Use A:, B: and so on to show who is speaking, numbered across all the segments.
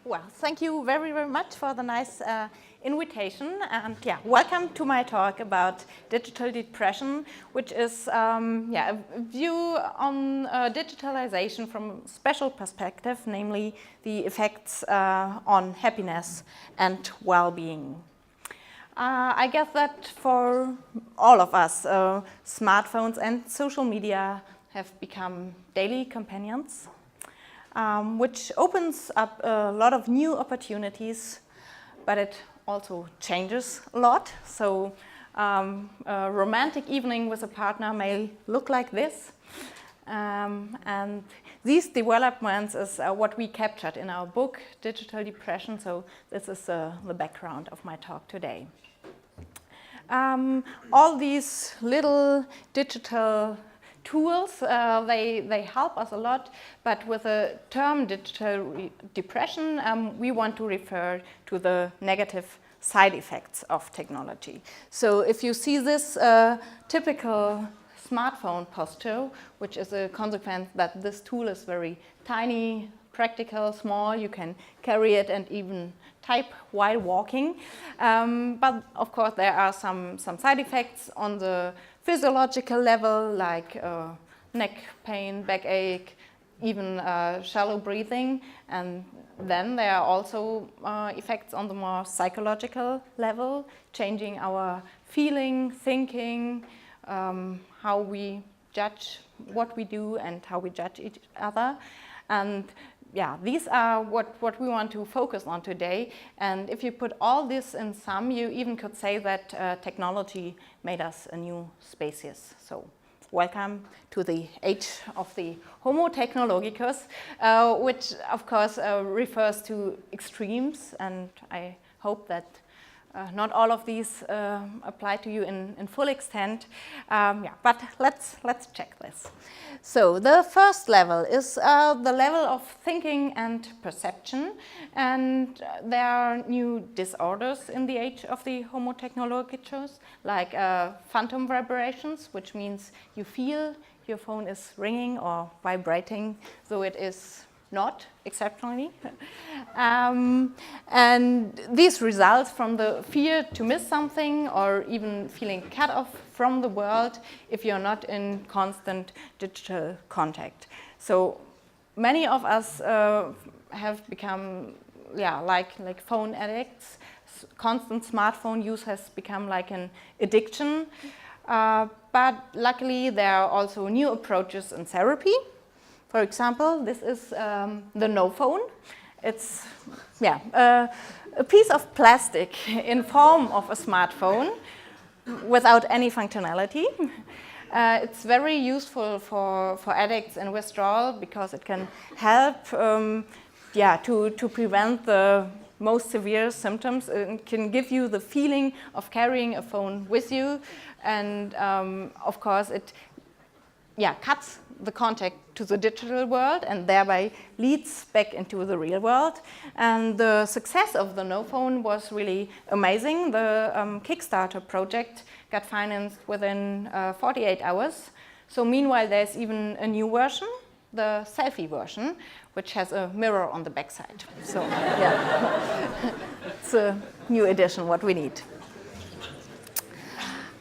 A: Well, thank you very, very much for the nice invitation, and yeah, welcome to my talk about digital depression, which is a view on digitalization from a special perspective, namely the effects on happiness and well-being. I guess that for all of us, smartphones and social media have become daily companions, which opens up a lot of new opportunities, but it also changes a lot. So a romantic evening with a partner may look like this. And these developments is what we captured in our book, Digital Depression. So this is the background of my talk today. All these little digital tools, they help us a lot, but with the term digital depression, we want to refer to the negative side effects of technology. So if you see this typical smartphone posture, which is a consequence that this tool is very tiny, practical, small, you can carry it and even type while walking. But of course there are some side effects on the physiological level, like neck pain, backache, even shallow breathing. And then there are also effects on the more psychological level, changing our feeling, thinking, how we judge what we do and how we judge each other. And yeah, these are what we want to focus on today. And if you put all this in sum, you even could say that technology made us a new species. So welcome to the age of the Homo technologicus, which of course refers to extremes. And I hope that not all of these apply to you in full extent, but let's check this. So the first level is the level of thinking and perception, and there are new disorders in the age of the Homo technologicus, like phantom vibrations, which means you feel your phone is ringing or vibrating, though it is not, exceptionally. And this results from the fear to miss something or even feeling cut off from the world if you're not in constant digital contact. So many of us have become like phone addicts. Constant smartphone use has become like an addiction. But luckily there are also new approaches in therapy. For example, this is the no phone. It's a piece of plastic in form of a smartphone without any functionality. It's very useful for addicts in withdrawal because it can help to prevent the most severe symptoms. It can give you the feeling of carrying a phone with you, and of course it cuts the contact to the digital world and thereby leads back into the real world. And the success of the no phone was really amazing. The Kickstarter project got financed within 48 hours. So meanwhile there's even a new version, the selfie version, which has a mirror on the backside. So it's a new addition what we need.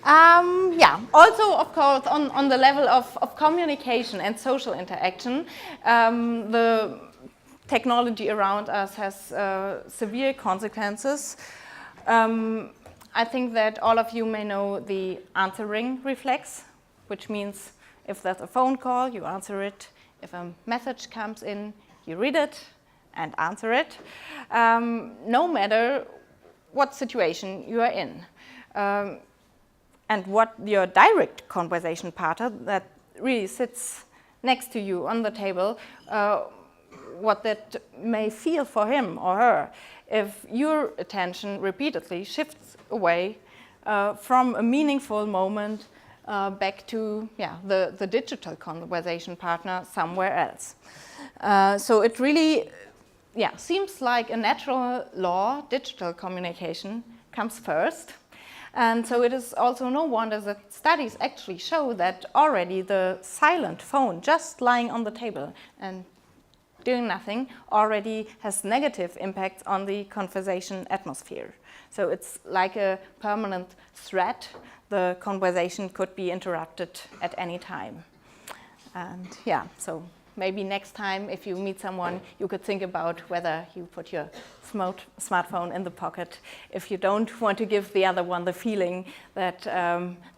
A: Also, of course, on the level of communication and social interaction, the technology around us has severe consequences. I think that all of you may know the answering reflex, which means if there's a phone call, you answer it. If a message comes in, you read it and answer it, no matter what situation you are in. And what your direct conversation partner that really sits next to you on the table, what that may feel for him or her if your attention repeatedly shifts away from a meaningful moment back to the digital conversation partner somewhere else. So it really seems like a natural law. Digital communication comes first. And so it is also no wonder that studies actually show that already the silent phone just lying on the table and doing nothing already has negative impacts on the conversation atmosphere. So it's like a permanent threat. The conversation could be interrupted at any time. And yeah, so maybe next time if you meet someone, you could think about whether you put your smartphone in the pocket if you don't want to give the other one the feeling that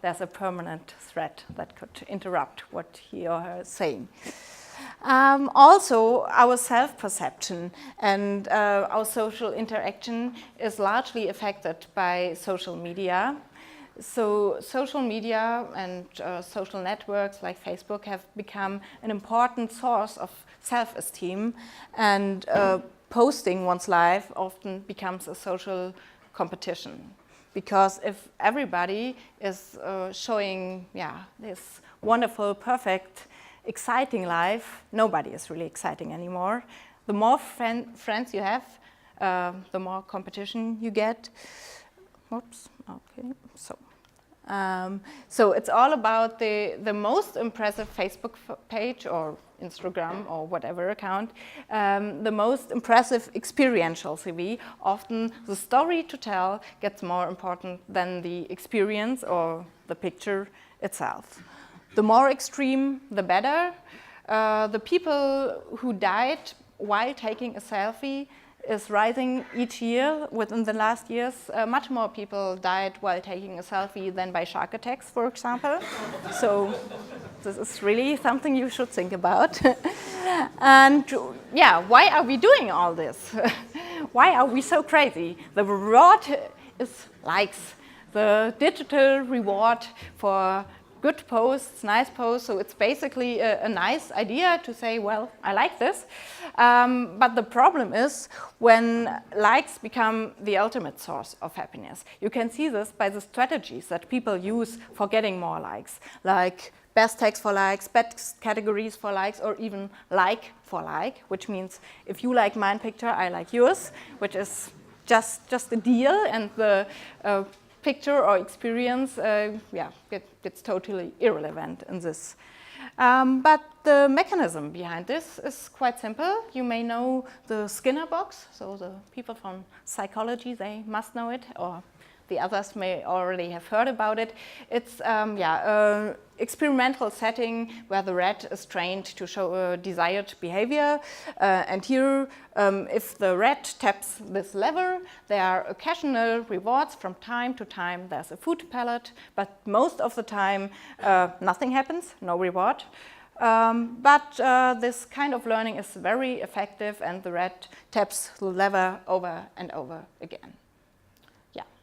A: there's a permanent threat that could interrupt what he or her is saying. Also, our self-perception and our social interaction is largely affected by social media. So social media and social networks like Facebook have become an important source of self-esteem, and posting one's life often becomes a social competition. Because if everybody is showing this wonderful, perfect, exciting life, nobody is really exciting anymore. The more friends you have, the more competition you get. Oops, okay, so it's all about the most impressive Facebook page or Instagram or whatever account, the most impressive experiential CV. Often the story to tell gets more important than the experience or the picture itself. The more extreme, the better. The people who died while taking a selfie is rising each year. Within the last years, much more people died while taking a selfie than by shark attacks, for example. So this is really something you should think about. And yeah, why are we doing all this? Why are we so crazy? The reward is likes, the digital reward for good posts, nice posts. So it's basically a nice idea to say, well, I like this. But the problem is when likes become the ultimate source of happiness. You can see this by the strategies that people use for getting more likes, like best tags for likes, best categories for likes, or even like for like, which means if you like my picture, I like yours, which is just a deal, and the picture or experience, it's totally irrelevant in this. But the mechanism behind this is quite simple. You may know the Skinner box, so the people from psychology, they must know it, or the others may already have heard about it. It's an experimental setting where the rat is trained to show a desired behavior. And here, if the rat taps this lever, there are occasional rewards from time to time. There's a food pellet, but most of the time, nothing happens, no reward. But this kind of learning is very effective, and the rat taps the lever over and over again.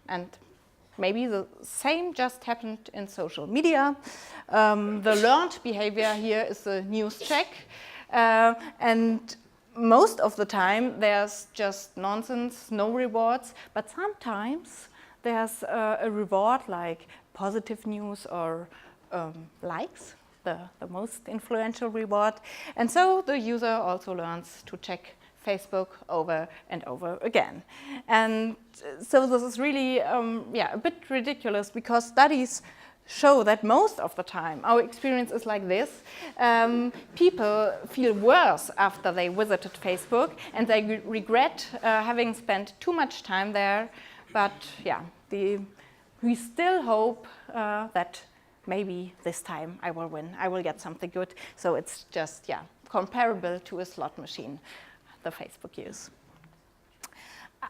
A: And maybe the same just happened in social media. The learned behavior here is the news check. And most of the time there's just nonsense, no rewards. But sometimes there's a reward like positive news or likes, the most influential reward. And so the user also learns to check Facebook over and over again. And so this is really a bit ridiculous, because studies show that most of the time our experience is like this. People feel worse after they visited Facebook, and they regret having spent too much time there. But we still hope that maybe this time I will win, I will get something good. So it's just comparable to a slot machine, the Facebook use.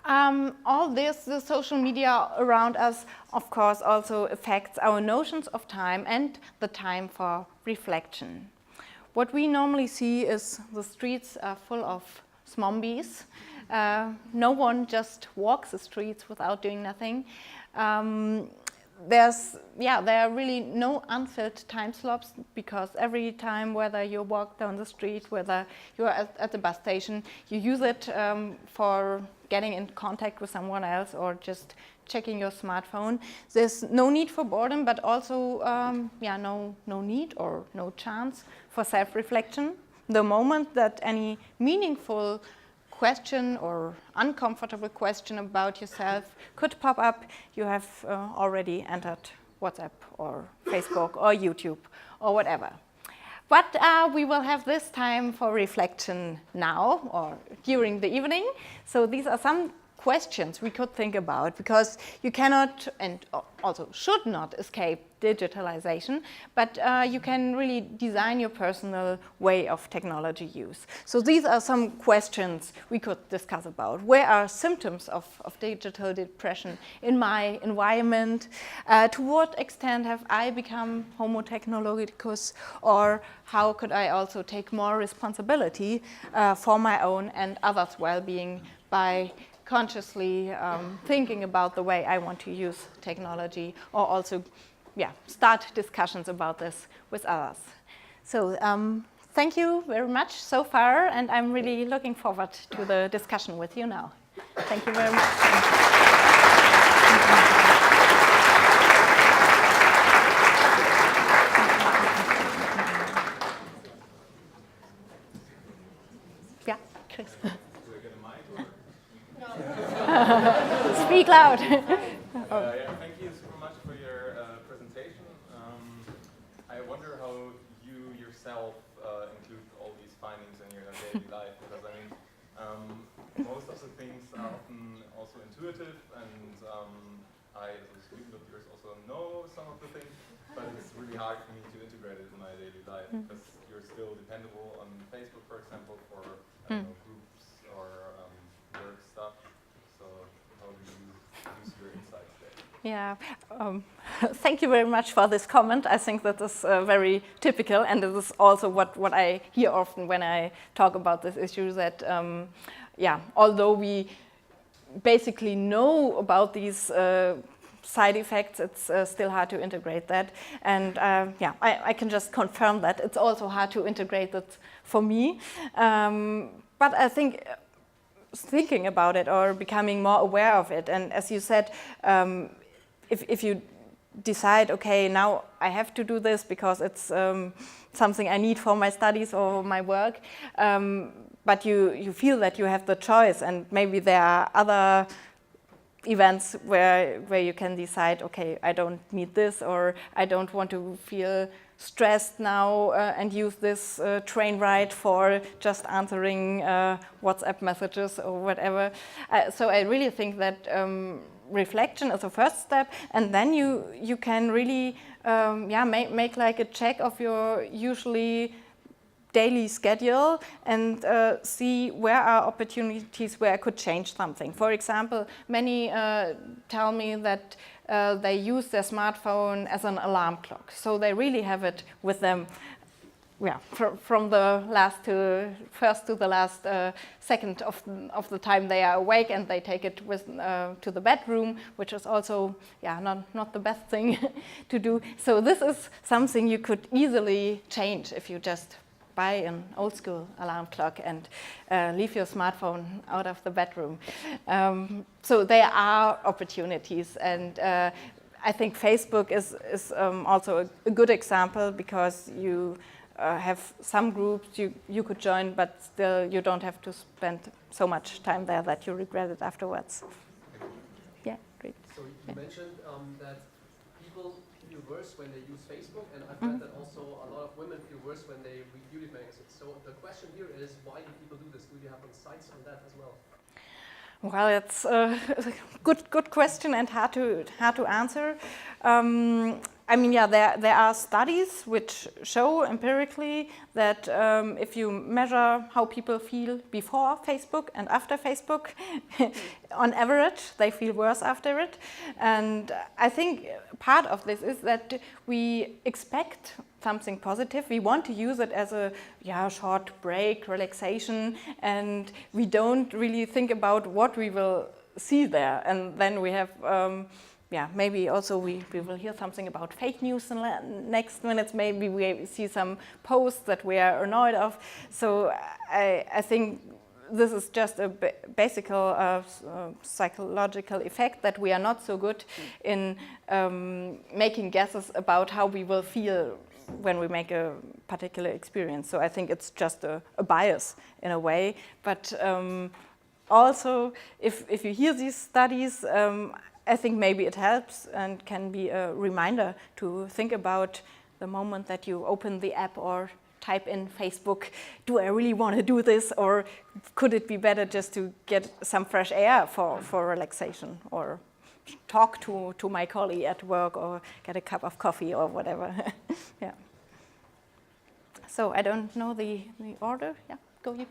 A: All this, the social media around us, of course, also affects our notions of time and the time for reflection. What we normally see is the streets are full of zombies. No one just walks the streets without doing nothing. There are really no unfilled time slots, because every time, whether you walk down the street, whether you're at the bus station, you use it for getting in contact with someone else or just checking your smartphone. There's no need for boredom, but also no need or no chance for self-reflection. The moment that any meaningful question or uncomfortable question about yourself could pop up, you have already entered WhatsApp or Facebook or YouTube or whatever. But we will have this time for reflection now or during the evening. So these are some questions we could think about, because you cannot and also should not escape digitalization, but you can really design your personal way of technology use. So these are some questions we could discuss about. Where are symptoms of digital depression in my environment? To what extent have I become homo technologicus, or how could I also take more responsibility for my own and others' well-being by consciously thinking about the way I want to use technology, or also start discussions about this with others. So thank you very much so far, and I'm really looking forward to the discussion with you now. Thank you very much. Yeah, Chris. Speak loud.
B: Thank you super much for your presentation. I wonder how you yourself include all these findings in your daily life, because I mean, most of the things are often also intuitive, and I, as a student of yours, also know some of the things, but it's really hard for me to integrate it in my daily life, because you're still dependable on Facebook, for example, for groups or work stuff. So how do you use your insights there?
A: Yeah, thank you very much for this comment. I think that is very typical, and it is also what I hear often when I talk about this issue, that although we basically know about these side effects, it's still hard to integrate that. And I can just confirm that it's also hard to integrate it for me. But I think thinking about it or becoming more aware of it, and as you said, if you decide, okay, now I have to do this because it's something I need for my studies or my work, but you feel that you have the choice, and maybe there are other events where you can decide, okay, I don't need this, or I don't want to feel stressed now and use this train ride for just answering WhatsApp messages or whatever. So I really think that reflection is a first step, and then you can really make like a check of your usually daily schedule and see where are opportunities where I could change something. For example, many tell me that they use their smartphone as an alarm clock, so they really have it with them. From the first to the last second of the time they are awake, and they take it with to the bedroom, which is also not the best thing to do. So this is something you could easily change if you just buy an old school alarm clock and leave your smartphone out of the bedroom. So there are opportunities, and I think Facebook is also a good example, because you have some groups you could join, but still you don't have to spend so much time there that you regret it afterwards. Yeah, great.
C: So you mentioned that people feel worse when they use Facebook, and I've read that also a lot of women feel worse when they read beauty magazines. So the question here is, why do people do this? Do you have insights on that as well?
A: Well, it's a good question and hard to answer. I mean, there are studies which show empirically that if you measure how people feel before Facebook and after Facebook, on average, they feel worse after it. And I think part of this is that we expect something positive. We want to use it as a short break, relaxation, and we don't really think about what we will see there. And then we have maybe also we will hear something about fake news in the next minutes. Maybe we see some posts that we are annoyed of. So I think this is just a basic psychological effect, that we are not so good in making guesses about how we will feel when we make a particular experience. So I think it's just a bias in a way. But also, if you hear these studies, I think maybe it helps and can be a reminder to think about the moment that you open the app or type in Facebook, do I really want to do this, or could it be better just to get some fresh air for relaxation, or talk to my colleague at work, or get a cup of coffee or whatever. Yeah. So I don't know the order. Yeah, go you.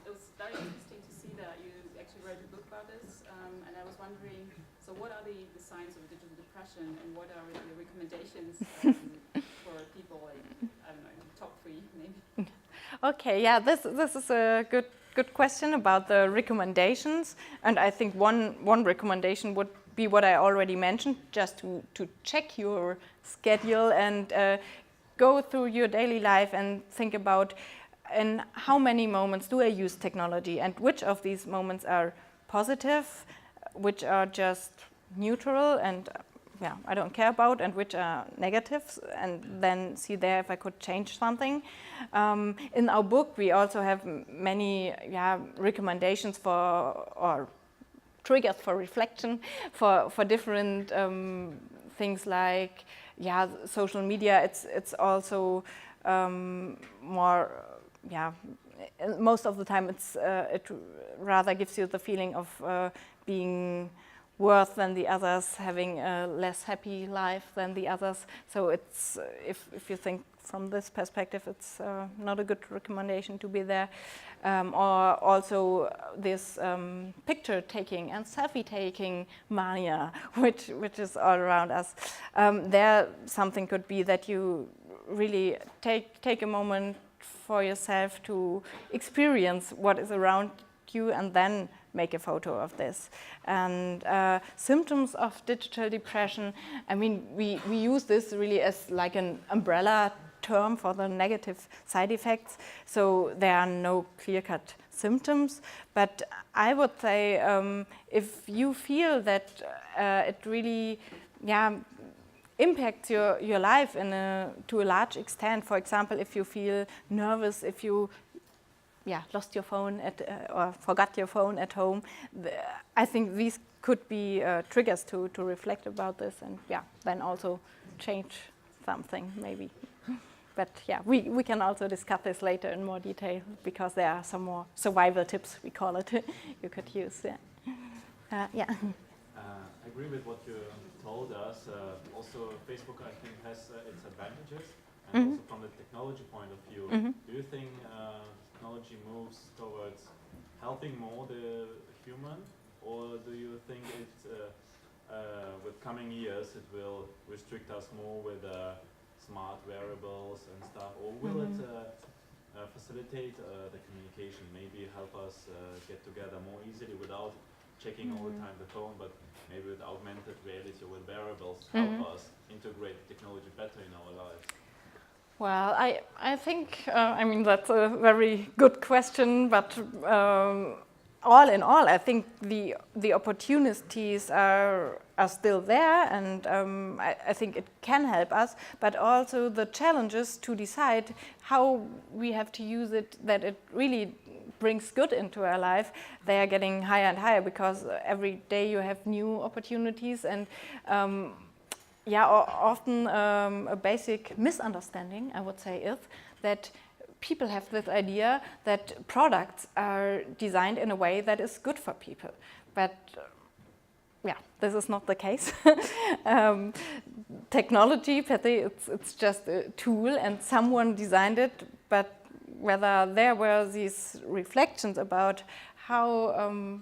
D: It was very interesting to see that you actually wrote a book about this, and I was wondering, so what are the signs of digital depression, and what are the recommendations for people, like, I don't know, top 3 maybe?
A: Okay, yeah, this is a good question about the recommendations, and I think one recommendation would be what I already mentioned, just to check your schedule and go through your daily life and think about in how many moments do I use technology, and which of these moments are positive, which are just neutral and I don't care about, and which are negatives, and then see there if I could change something. In our book we also have many recommendations or triggers for reflection for different things like social media. It's also more most of the time it rather gives you the feeling of being worse than the others, having a less happy life than the others. So it's if you think from this perspective, it's not a good recommendation to be there. Or also this picture taking and selfie taking mania, which is all around us. There something could be that you really take a moment for yourself to experience what is around you and then make a photo of this. And symptoms of digital depression, I mean, we use this really as like an umbrella term for the negative side effects. So there are no clear-cut symptoms, but I would say if you feel that it really impacts your life to a large extent, for example, if you feel nervous, if you lost your phone or forgot your phone at home, I think these could be triggers to reflect about this, and then also change something maybe. But we can also discuss this later in more detail, because there are some more survival tips, we call it, you could use.
E: I agree with what you told us. Also, Facebook, I think, has its advantages, and also from the technology point of view. Do you think technology moves towards helping more the human, or do you think with coming years it will restrict us more with smart wearables and stuff, or will it facilitate the communication, maybe help us get together more easily without checking all the time the phone, but maybe with augmented reality or with wearables help us integrate technology better in our lives?
A: Well, I think, I mean, that's a very good question, but all in all, I think the opportunities are still there, and I think it can help us, but also the challenges to decide how we have to use it, that it really brings good into our life, they are getting higher and higher, because every day you have new opportunities, and often a basic misunderstanding, I would say, is that people have this idea that products are designed in a way that is good for people. But this is not the case. Technology, it's just a tool, and someone designed it, but whether there were these reflections about how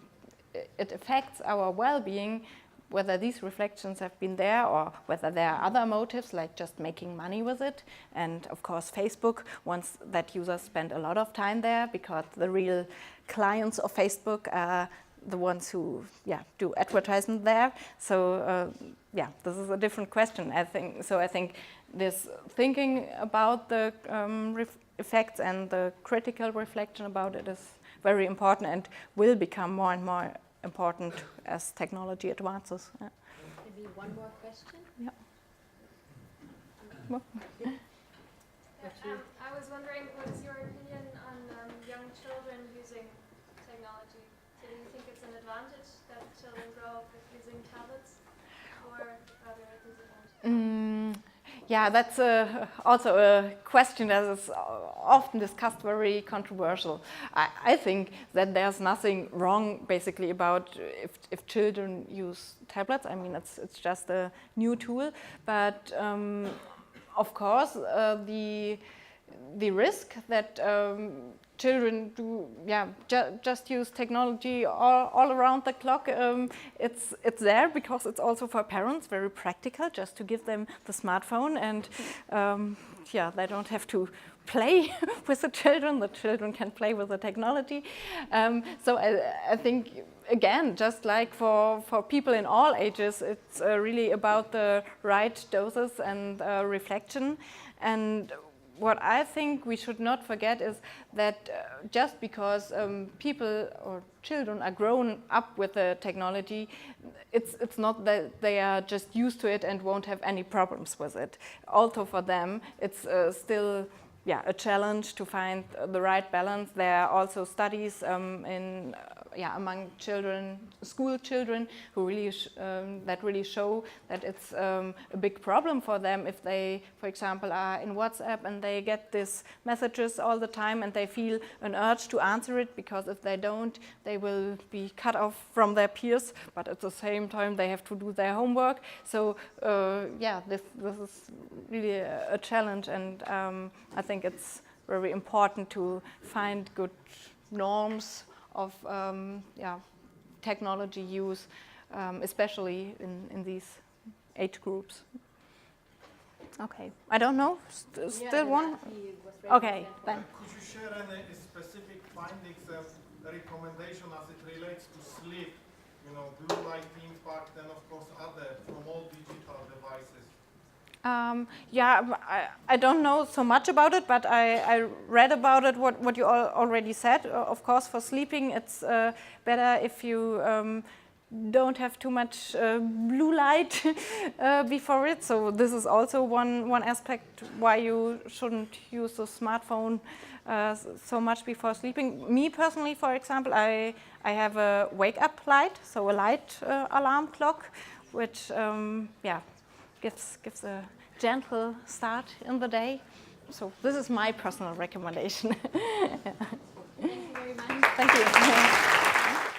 A: it affects our well-being, whether these reflections have been there, or whether there are other motives like just making money with it. And of course Facebook wants that users spend a lot of time there, because the real clients of Facebook are the ones who do advertisement there. So this is a different question, I think. So I think this thinking about the effects and the critical reflection about it is very important, and will become more and more important as technology advances.
F: Maybe one more question?
A: Yeah.
F: I was wondering, what is your opinion on young children using technology? So do you think it's an advantage that children grow up with using tablets, or rather a disadvantage?
A: Yeah, that's also a question that is often discussed, very controversial. I think that there's nothing wrong basically about if children use tablets. I mean, it's just a new tool, but of course the risk that children do, just use technology all around the clock. It's there because it's also for parents very practical, just to give them the smartphone, and they don't have to play with the children. The children can play with the technology. So I think, again, just like for people in all ages, it's really about the right doses and reflection. And what I think we should not forget is that just because people or children are grown up with the technology, it's not that they are just used to it and won't have any problems with it. Also for them, it's still a challenge to find the right balance. There are also studies among children, school children, who really that really show that it's a big problem for them if they, for example, are in WhatsApp and they get these messages all the time and they feel an urge to answer it, because if they don't, they will be cut off from their peers. But at the same time, they have to do their homework. So this is really a challenge, and I think it's very important to find good norms of technology use, especially in these age groups. Okay, I don't know. Still one? Okay, then.
G: Could you share any specific findings and recommendation as it relates to sleep? You know, blue light impact, and of course other from all digital devices.
A: I don't know so much about it, but I read about it, what you already said. Of course, for sleeping, it's better if you don't have too much blue light before it. So this is also one aspect why you shouldn't use the smartphone so much before sleeping. Me personally, for example, I have a wake-up light, so a light alarm clock, which gives a gentle start in the day. So this is my personal recommendation.
D: Thank you very much.
A: Thank you.